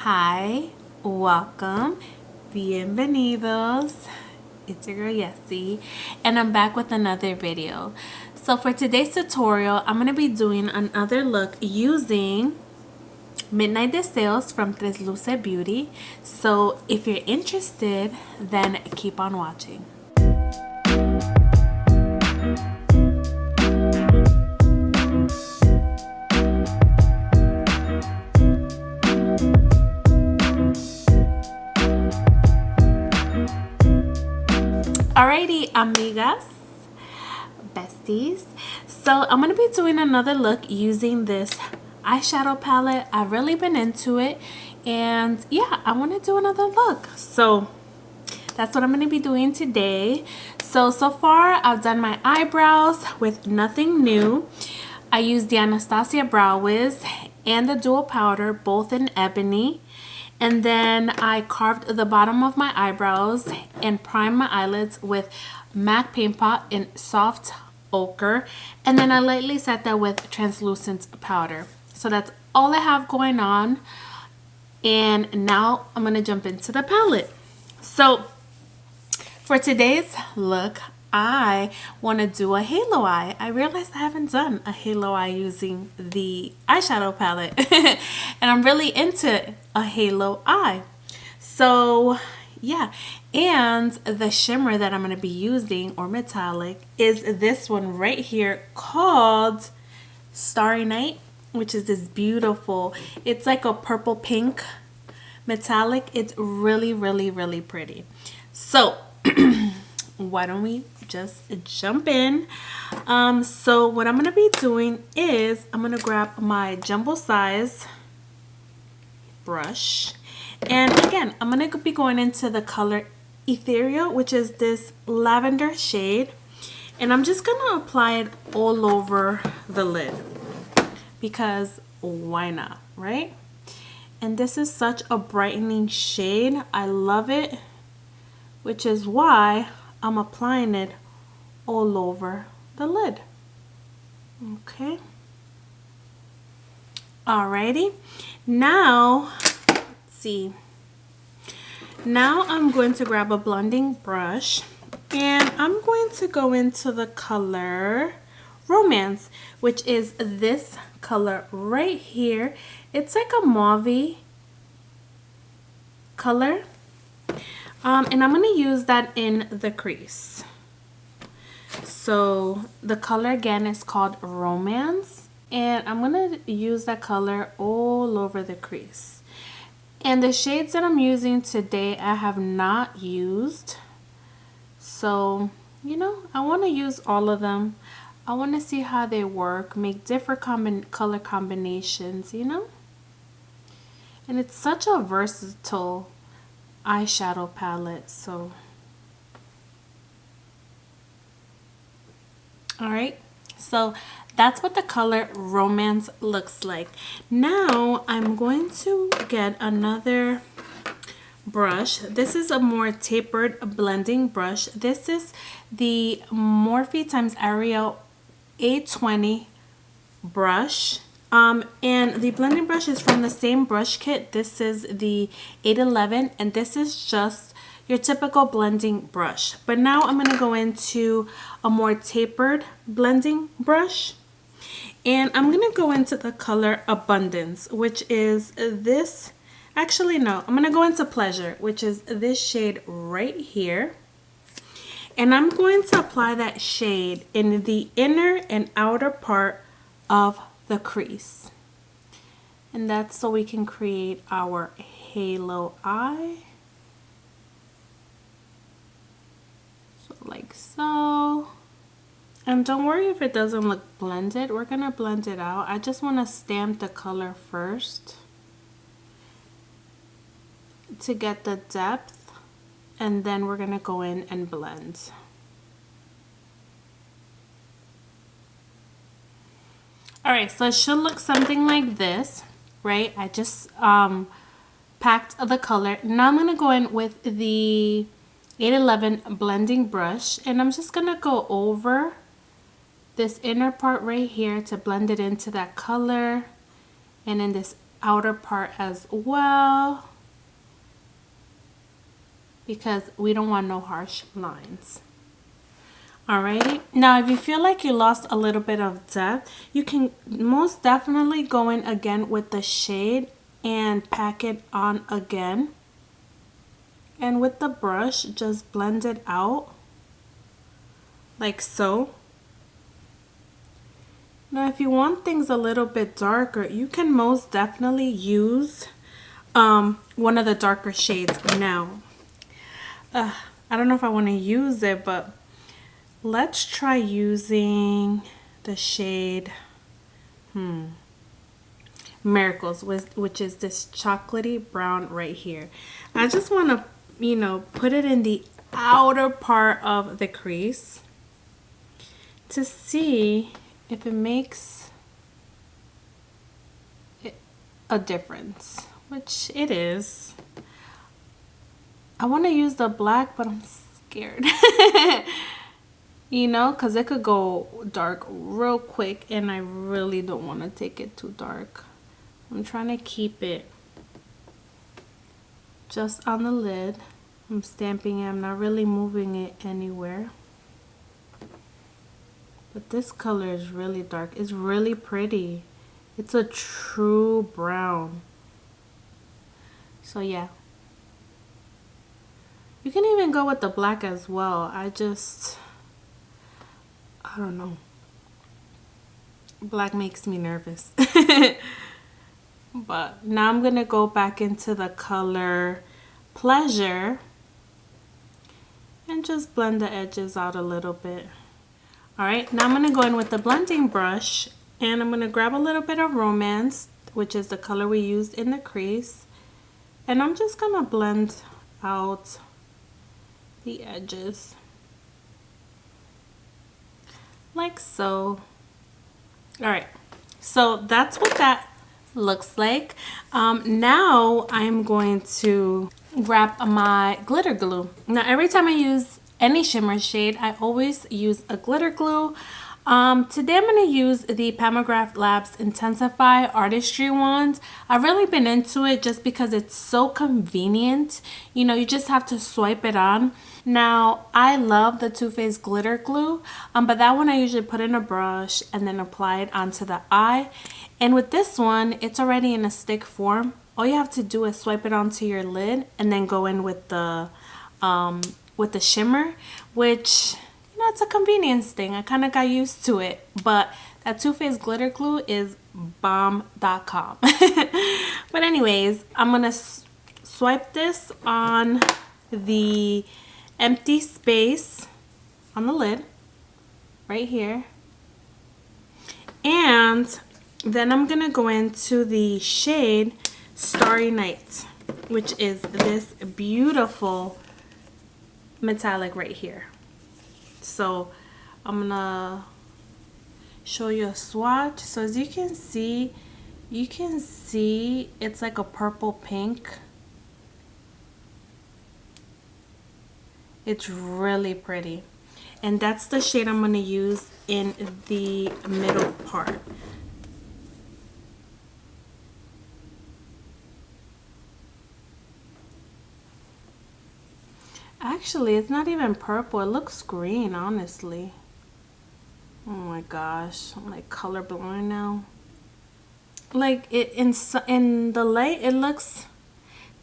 Hi, welcome, bienvenidos. It's your girl Yessie, and I'm back with another video. So for today's tutorial, I'm going to be doing another look using Midnight Deseos from Tresluce Beauty. So if you're interested, then keep on watching. Alrighty, amigas, besties. So I'm going to be doing another look using this eyeshadow palette. I've really been into it, and yeah, I want to do another look. So that's what I'm going to be doing today. So far I've done my eyebrows with nothing new. I used the ABH Brow Wiz and the dual powder, both in Ebony. And then I carved the bottom of my eyebrows and primed my eyelids with MAC Paint Pot in soft ochre. And then I lightly set that with translucent powder. So that's all I have going on. And now I'm going to jump into the palette. So for today's look, I want to do a halo eye. I realized I haven't done a halo eye using the eyeshadow palette. And I'm really into a halo eye. So yeah, and the shimmer that I'm going to be using, or metallic, is this one right here called Starry Night, which is this beautiful, it's like a purple pink metallic. It's really, really, really pretty. So why don't we just jump in? So what I'm going to be doing is I'm going to grab my jumbo size brush, and again I'm going to be going into the color Ethereal, which is this lavender shade, and I'm just going to apply it all over the lid because why not, right? And this is such a brightening shade. I love it, which is why I'm applying it all over the lid. Okay. Alrighty. Now, let's see. Now I'm going to grab a blending brush, and I'm going to go into the color Romance, which is this color right here. It's like a mauve color. And I'm going to use that in the crease. So the color again is called Romance, and I'm going to use that color all over the crease. And the shades that I'm using today I have not used. So, you know, I want to use all of them. I want to see how they work, make different color combinations, you know? And it's such a versatile eyeshadow palette. So alright, so that's what the color Romance looks like. Now I'm going to get another brush. This is a more tapered blending brush. This is the Morphe x Ariel A20 brush. And the blending brush is from the same brush kit. This is the 811, and this is just your typical blending brush. But now I'm going to go into a more tapered blending brush, and I'm going to go into the color Abundance, which is this. Actually, no, I'm going to go into Pleasure, which is this shade right here. And I'm going to apply that shade in the inner and outer part of the crease, and that's so we can create our halo eye. So like so. And don't worry if it doesn't look blended, we're gonna blend it out. I just want to stamp the color first to get the depth, and then we're gonna go in and blend. Alright, so it should look something like this, right? I just packed the color. Now I'm going to go in with the 811 blending brush, and I'm just going to go over this inner part right here to blend it into that color, and in this outer part as well, because we don't want no harsh lines. Alrighty, now if you feel like you lost a little bit of depth, you can most definitely go in again with the shade and pack it on again. And with the brush, just blend it out like so. Now if you want things a little bit darker, you can most definitely use one of the darker shades. Now I don't know if I want to use it, but let's try using the shade Miracles, which is this chocolatey brown right here. I just want to, you know, put it in the outer part of the crease to see if it makes a difference, which it is. I want to use the black, but I'm scared. You know, because it could go dark real quick, and I really don't want to take it too dark. I'm trying to keep it just on the lid. I'm stamping it. I'm not really moving it anywhere. But this color is really dark. It's really pretty. It's a true brown. So yeah. You can even go with the black as well. I don't know. Black makes me nervous. But now I'm going to go back into the color Pleasure and just blend the edges out a little bit. Alright, now I'm going to go in with the blending brush and I'm going to grab a little bit of Romance, which is the color we used in the crease. And I'm just going to blend out the edges. Like so. Alright, so that's what that looks like. Now I'm going to grab my glitter glue. Now every time I use any shimmer shade, I always use a glitter glue. Today I'm going to use the McGrath Labs Intensify Artistry ones. I've really been into it just because it's so convenient. You know, you just have to swipe it on. Now, I love the Too Faced glitter glue, but that one I usually put in a brush and then apply it onto the eye. And with this one, it's already in a stick form. All you have to do is swipe it onto your lid and then go in with the shimmer, which, you know, it's a convenience thing. I kind of got used to it, but that Too Faced glitter glue is bomb.com. But anyways, I'm gonna swipe this on the empty space on the lid right here, and then I'm gonna go into the shade Starry Night, which is this beautiful metallic right here. So I'm gonna show you a swatch. So as you can see it's like a purple pink. It's really pretty, and that's the shade I'm going to use in the middle part. Actually, it's not even purple. It looks green, honestly. Oh my gosh, I'm like colorblind now. Like it in the light, it looks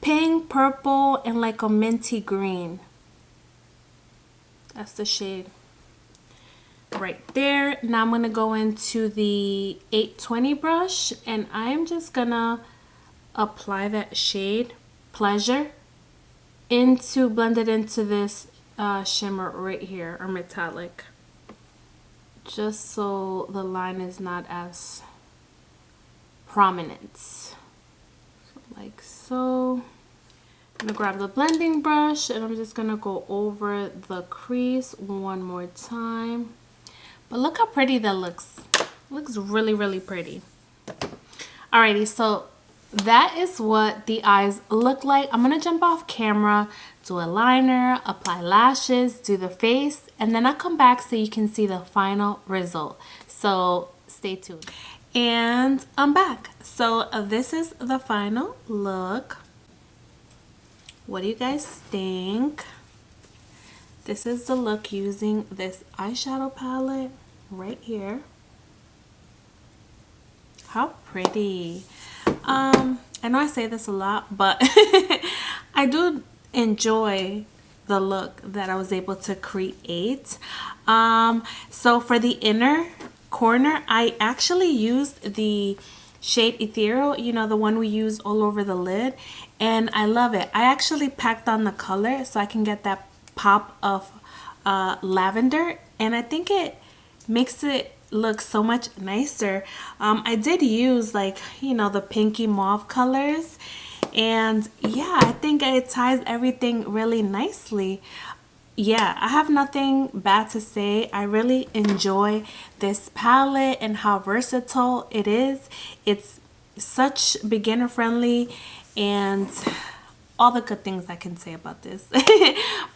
pink, purple, and like a minty green. That's the shade right there. Now I'm gonna go into the 820 brush and I'm just gonna apply that shade Pleasure blend it into this shimmer right here, or metallic, just so the line is not as prominent. So like so. I'm gonna grab the blending brush and I'm just gonna go over the crease one more time. But look how pretty that looks. It looks really, really pretty. Alrighty, so that is what the eyes look like. I'm gonna jump off camera, do a liner, apply lashes, do the face, and then I'll come back so you can see the final result. So stay tuned. And I'm back. So this is the final look. What do you guys think? This is the look using this eyeshadow palette right here. How pretty. I know I say this a lot, but I do enjoy the look that I was able to create. So for the inner corner, I actually used the shade Ethereal, you know, the one we use all over the lid, and I love it. I actually packed on the color so I can get that pop of lavender, and I think it makes it look so much nicer. I did use, like, you know, the pinky mauve colors, and yeah, I think it ties everything really nicely. Yeah, I have nothing bad to say. I really enjoy this palette and how versatile it is. It's such beginner friendly and all the good things I can say about this.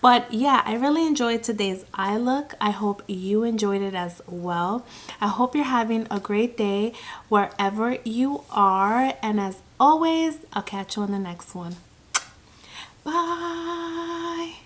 But yeah, I really enjoyed today's eye look. I hope you enjoyed it as well. I hope you're having a great day wherever you are. And as always, I'll catch you on the next one. Bye.